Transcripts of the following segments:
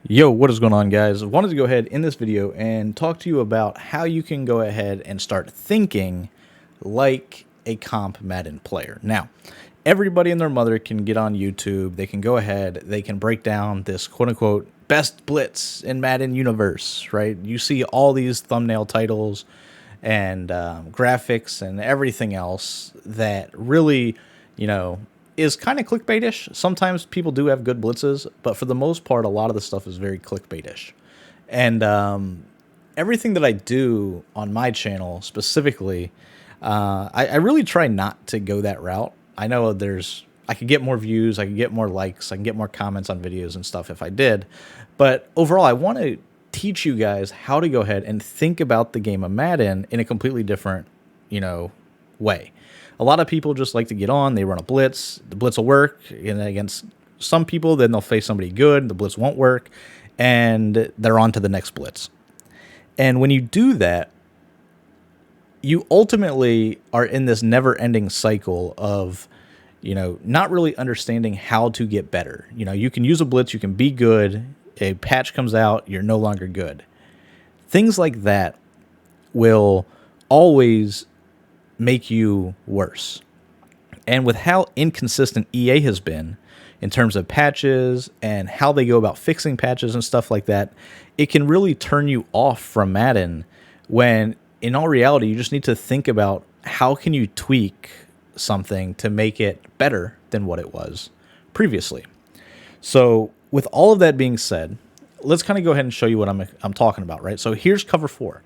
Yo, what is going on, guys? I wanted to go ahead in this video and talk to you about how you can go ahead and start thinking like a comp Madden player. Now, everybody and their mother can get on YouTube. They can go ahead. They can break down this quote-unquote best blitz in Madden universe, right? You see all these thumbnail titles and graphics and everything else that really, is kind of clickbaitish. Sometimes people do have good blitzes, but for the most part, a lot of the stuff is very clickbaitish. And everything that I do on my channel specifically, I really try not to go that route. I know I could get more views, I could get more likes, I can get more comments on videos and stuff if I did. But overall, I want to teach you guys how to go ahead and think about the game of Madden in a completely different, way. A lot of people just like to get on, they run a blitz, the blitz will work, and against some people, then they'll face somebody good, the blitz won't work, and they're on to the next blitz. And when you do that, you ultimately are in this never-ending cycle of, not really understanding how to get better. You can use a blitz, you can be good, a patch comes out, you're no longer good. Things like that will always make you worse. And with how inconsistent EA has been in terms of patches and how they go about fixing patches and stuff like that, it can really turn you off from Madden when in all reality, you just need to think about how can you tweak something to make it better than what it was previously. So with all of that being said, let's kind of go ahead and show you what I'm talking about, right? So here's cover 4.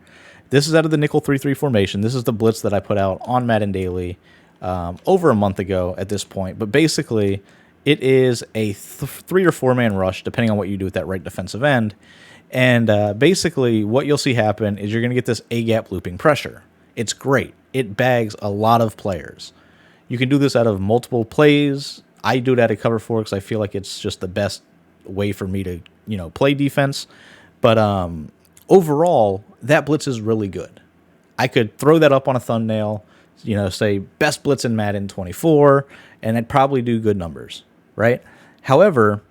This is out of the nickel 3-3 formation. This is the blitz that I put out on Madden Daily over a month ago at this point. But basically, it is a 3 or 4 man rush, depending on what you do with that right defensive end. And basically, what you'll see happen is you're going to get this A-gap looping pressure. It's great. It bags a lot of players. You can do this out of multiple plays. I do it out of cover 4 because I feel like it's just the best way for me to, play defense. But overall, that blitz is really good. I could throw that up on a thumbnail, say best blitz in Madden 24, and I'd probably do good numbers, right? However,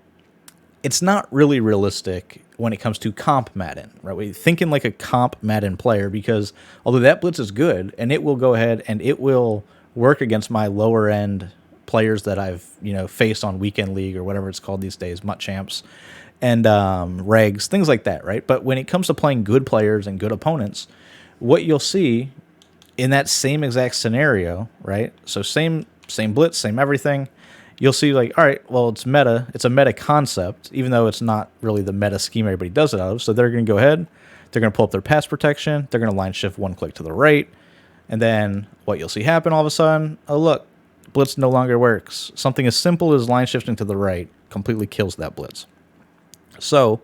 it's not really realistic when it comes to comp Madden, right? We're thinking like a comp Madden player because although that blitz is good and it will go ahead and it will work against my lower end players that I've, faced on Weekend League or whatever it's called these days, MUT Champs, and regs, things like that, right? But when it comes to playing good players and good opponents, what you'll see in that same exact scenario, right? So same blitz, same everything. You'll see like, all right, well, it's a meta concept, even though it's not really the meta scheme everybody does it out of. So they're going to go ahead, they're going to pull up their pass protection, they're going to line shift 1 click to the right, and then what you'll see happen all of a sudden, oh look, blitz no longer works. Something as simple as line shifting to the right completely kills that blitz. So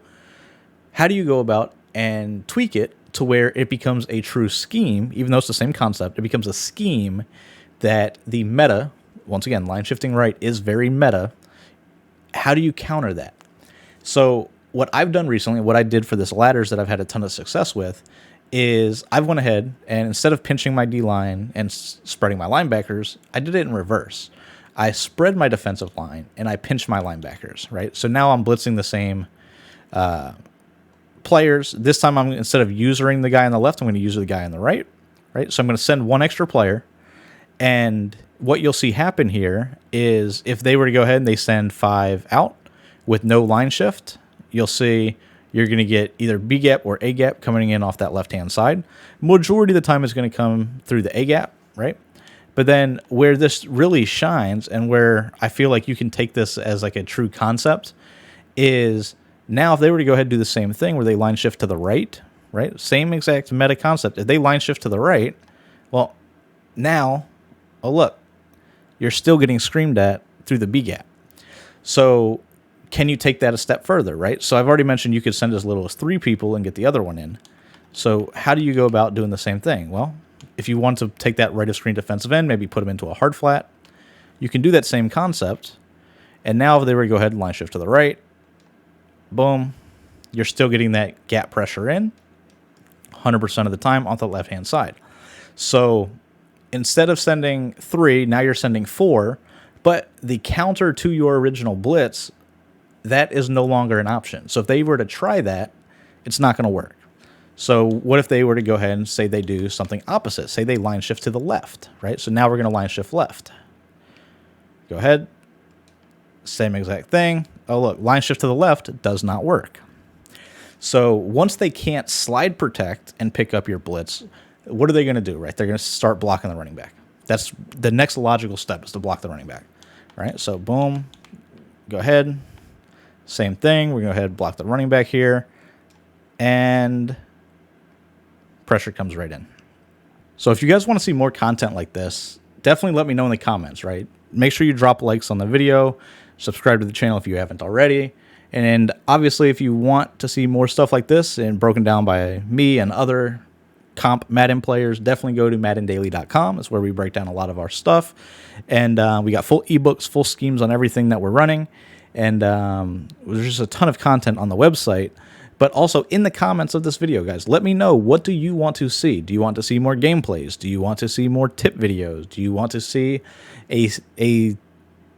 how do you go about and tweak it to where it becomes a true scheme, even though it's the same concept, it becomes a scheme that the meta, once again, line shifting right is very meta. How do you counter that? So what I've done recently, what I did for this ladders that I've had a ton of success with, is I've went ahead and instead of pinching my D-line and spreading my linebackers, I did it in reverse. I spread my defensive line and I pinched my linebackers, right? So now I'm blitzing the same players. This time instead of using the guy on the left, I'm going to use the guy on the right, right? So I'm going to send one extra player, and what you'll see happen here is if they were to go ahead and they send 5 out with no line shift, you'll see you're going to get either B gap or A gap coming in off that left-hand side. Majority of the time is going to come through the A gap, right? But then where this really shines and where I feel like you can take this as like a true concept is now if they were to go ahead and do the same thing where they line shift to the right, right? Same exact meta concept. If they line shift to the right, well, now, oh look, you're still getting screamed at through the B gap. So can you take that a step further, right? So I've already mentioned you could send as little as 3 people and get the other one in. So how do you go about doing the same thing? Well, if you want to take that right of screen defensive end, maybe put them into a hard flat, you can do that same concept. And now if they were to go ahead and line shift to the right, boom, you're still getting that gap pressure in 100% of the time on the left-hand side. So instead of sending 3, now you're sending 4, but the counter to your original blitz that is no longer an option. So if they were to try that, it's not going to work. So what if they were to go ahead and say they do something opposite? Say they line shift to the left, right? So now we're going to line shift left. Go ahead. Same exact thing. Oh, look, line shift to the left does not work. So once they can't slide protect and pick up your blitz, what are they going to do, right? They're going to start blocking the running back. That's the next logical step, is to block the running back, right? So boom, go ahead. Same thing. We're going to go ahead and block the running back here. And pressure comes right in. So if you guys want to see more content like this, definitely let me know in the comments, right? Make sure you drop likes on the video, subscribe to the channel if you haven't already. And obviously, if you want to see more stuff like this and broken down by me and other comp Madden players, definitely go to maddendaily.com. That's where we break down a lot of our stuff. And we got full ebooks, full schemes on everything that we're running. And there's just a ton of content on the website. But also in the comments of this video, guys, let me know, what do you want to see? Do you want to see more gameplays? Do you want to see more tip videos? Do you want to see a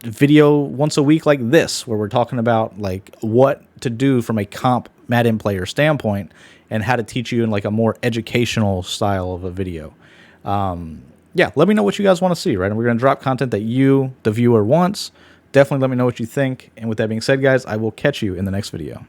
video once a week like this, where we're talking about like what to do from a comp Madden player standpoint and how to teach you in like a more educational style of a video? Yeah, let me know what you guys want to see, right? And we're going to drop content that you, the viewer, wants. Definitely let me know what you think. And with that being said, guys, I will catch you in the next video.